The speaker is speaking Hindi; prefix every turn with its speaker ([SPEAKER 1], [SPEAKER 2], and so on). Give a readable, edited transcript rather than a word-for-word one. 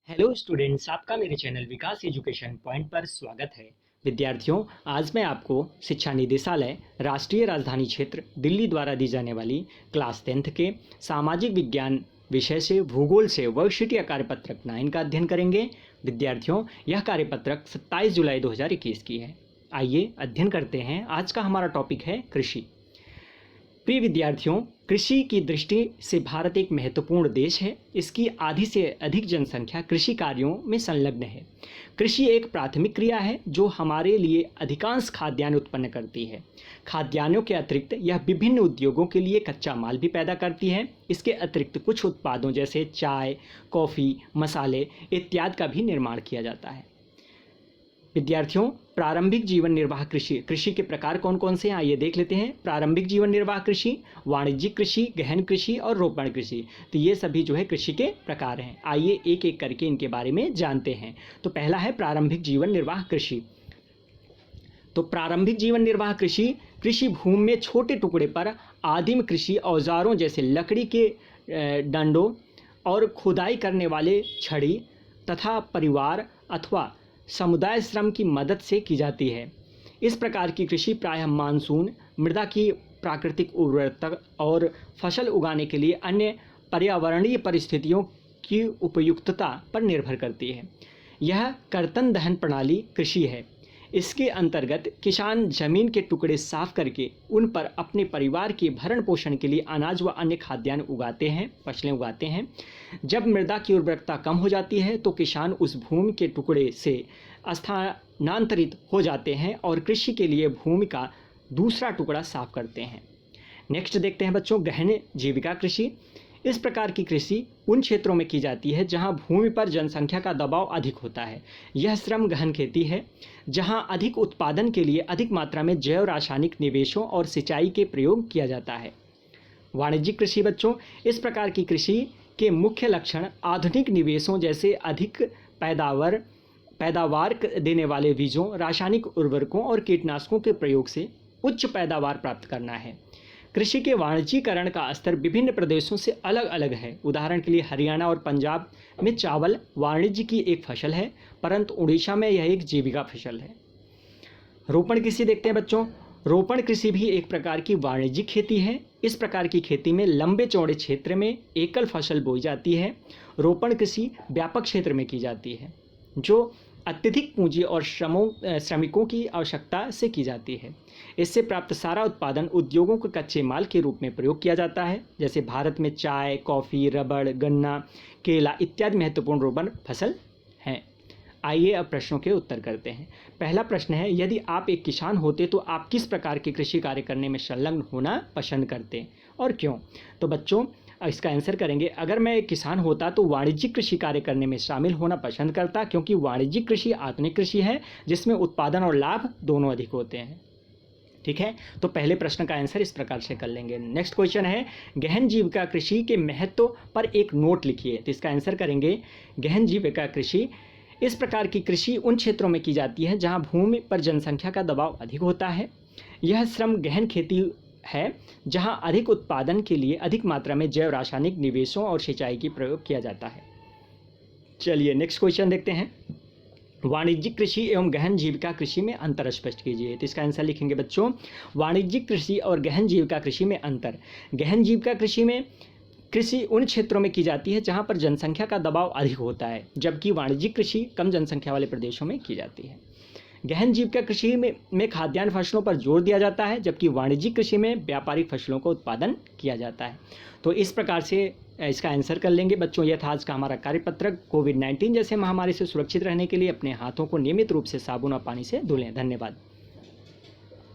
[SPEAKER 1] हेलो स्टूडेंट्स, आपका मेरे चैनल विकास एजुकेशन पॉइंट पर स्वागत है। विद्यार्थियों, आज मैं आपको शिक्षा निदेशालय राष्ट्रीय राजधानी क्षेत्र दिल्ली द्वारा दी जाने वाली क्लास 10th के सामाजिक विज्ञान विषय से भूगोल से वर्कशीट या कार्यपत्रक 9 का अध्ययन करेंगे। विद्यार्थियों, यह कार्यपत्रक 27 जुलाई 2021 की है। आइए अध्ययन करते हैं। आज का हमारा टॉपिक है कृषि। प्रिय विद्यार्थियों, कृषि की दृष्टि से भारत एक महत्वपूर्ण देश है। इसकी आधी से अधिक जनसंख्या कृषि कार्यों में संलग्न है। कृषि एक प्राथमिक क्रिया है जो हमारे लिए अधिकांश खाद्यान्न उत्पन्न करती है। खाद्यान्नों के अतिरिक्त यह विभिन्न उद्योगों के लिए कच्चा माल भी पैदा करती है। इसके अतिरिक्त कुछ उत्पादों जैसे चाय, कॉफ़ी, मसाले इत्यादि का भी निर्माण किया जाता है। विद्यार्थियों, प्रारंभिक जीवन निर्वाह कृषि के प्रकार कौन कौन से हैं, आइए देख लेते हैं। प्रारंभिक जीवन निर्वाह कृषि, वाणिज्यिक कृषि, गहन कृषि और रोपण कृषि। तो ये सभी जो है कृषि के प्रकार हैं। आइए एक एक करके इनके बारे में जानते हैं। तो पहला है प्रारंभिक जीवन निर्वाह कृषि। तो प्रारंभिक जीवन निर्वाह कृषि कृषि भूमि में छोटे टुकड़े पर आदिम कृषि औजारों जैसे लकड़ी के डंडों और खुदाई करने वाले छड़ी तथा परिवार अथवा समुदाय श्रम की मदद से की जाती है। इस प्रकार की कृषि प्रायः मानसून, मृदा की प्राकृतिक उर्वरता और फसल उगाने के लिए अन्य पर्यावरणीय परिस्थितियों की उपयुक्तता पर निर्भर करती है। यह कर्तन दहन प्रणाली कृषि है। इसके अंतर्गत किसान जमीन के टुकड़े साफ करके उन पर अपने परिवार के भरण पोषण के लिए अनाज व अन्य खाद्यान्न उगाते हैं, फसलें उगाते हैं। जब मृदा की उर्वरता कम हो जाती है तो किसान उस भूमि के टुकड़े से स्थानांतरित हो जाते हैं और कृषि के लिए भूमि का दूसरा टुकड़ा साफ करते हैं। नेक्स्ट देखते हैं बच्चों, गहन जीविका कृषि। इस प्रकार की कृषि उन क्षेत्रों में की जाती है जहां भूमि पर जनसंख्या का दबाव अधिक होता है। यह श्रम गहन खेती है जहां अधिक उत्पादन के लिए अधिक मात्रा में जैव रासायनिक निवेशों और सिंचाई के प्रयोग किया जाता है। वाणिज्यिक कृषि बच्चों, इस प्रकार की कृषि के मुख्य लक्षण आधुनिक निवेशों जैसे अधिक पैदावार देने वाले बीजों, रासायनिक उर्वरकों और कीटनाशकों के प्रयोग से उच्च पैदावार प्राप्त करना है। कृषि के वाणिज्यीकरण का स्तर विभिन्न प्रदेशों से अलग अलग है। उदाहरण के लिए हरियाणा और पंजाब में चावल वाणिज्य की एक फसल है, परंतु उड़ीसा में यह एक जीविका फसल है। रोपण कृषि देखते हैं बच्चों। रोपण कृषि भी एक प्रकार की वाणिज्यिक खेती है। इस प्रकार की खेती में लंबे चौड़े क्षेत्र में एकल फसल बोई जाती है। रोपण कृषि व्यापक क्षेत्र में की जाती है जो अत्यधिक पूंजी और श्रमिकों की आवश्यकता से की जाती है। इससे प्राप्त सारा उत्पादन उद्योगों के कच्चे माल के रूप में प्रयोग किया जाता है। जैसे भारत में चाय, कॉफ़ी, रबड़, गन्ना, केला इत्यादि महत्वपूर्ण रोपण फसल हैं। आइए अब प्रश्नों के उत्तर करते हैं। पहला प्रश्न है, यदि आप एक किसान होते तो आप किस प्रकार के कृषि कार्य करने में संलग्न होना पसंद करते और क्यों? तो बच्चों, इसका आंसर करेंगे, अगर मैं एक किसान होता तो वाणिज्यिक कृषि कार्य करने में शामिल होना पसंद करता, क्योंकि वाणिज्यिक कृषि आधुनिक कृषि है जिसमें उत्पादन और लाभ दोनों अधिक होते हैं। ठीक है, तो पहले प्रश्न का आंसर इस प्रकार से कर लेंगे। नेक्स्ट क्वेश्चन है, गहन जीविका कृषि के महत्व पर एक नोट लिखिए। तो इसका आंसर करेंगे, गहन जीविका कृषि इस प्रकार की कृषि उन क्षेत्रों में की जाती है जहां भूमि पर जनसंख्या का दबाव अधिक होता है। यह श्रम गहन खेती है जहां अधिक उत्पादन के लिए अधिक मात्रा में जैव रासायनिक निवेशों और सिंचाई की प्रयोग किया जाता है। चलिए नेक्स्ट क्वेश्चन देखते हैं, वाणिज्यिक कृषि एवं गहन जीविका कृषि में अंतर स्पष्ट कीजिए। तो इसका आंसर लिखेंगे बच्चों, वाणिज्यिक कृषि और गहन जीविका कृषि में अंतर। गहन जीविका कृषि में कृषि उन क्षेत्रों में की जाती है जहां पर जनसंख्या का दबाव अधिक होता है, जबकि वाणिज्यिक कृषि कम जनसंख्या वाले प्रदेशों में की जाती है। गहन जीविका कृषि में खाद्यान्न फसलों पर जोर दिया जाता है, जबकि वाणिज्यिक कृषि में व्यापारिक फसलों का उत्पादन किया जाता है। तो इस प्रकार से इसका आंसर कर लेंगे बच्चों। यह था आज का हमारा कार्यपत्रक। कोविड-19 जैसे महामारी से सुरक्षित रहने के लिए अपने हाथों को नियमित रूप से साबुन और पानी से धुलें। धन्यवाद।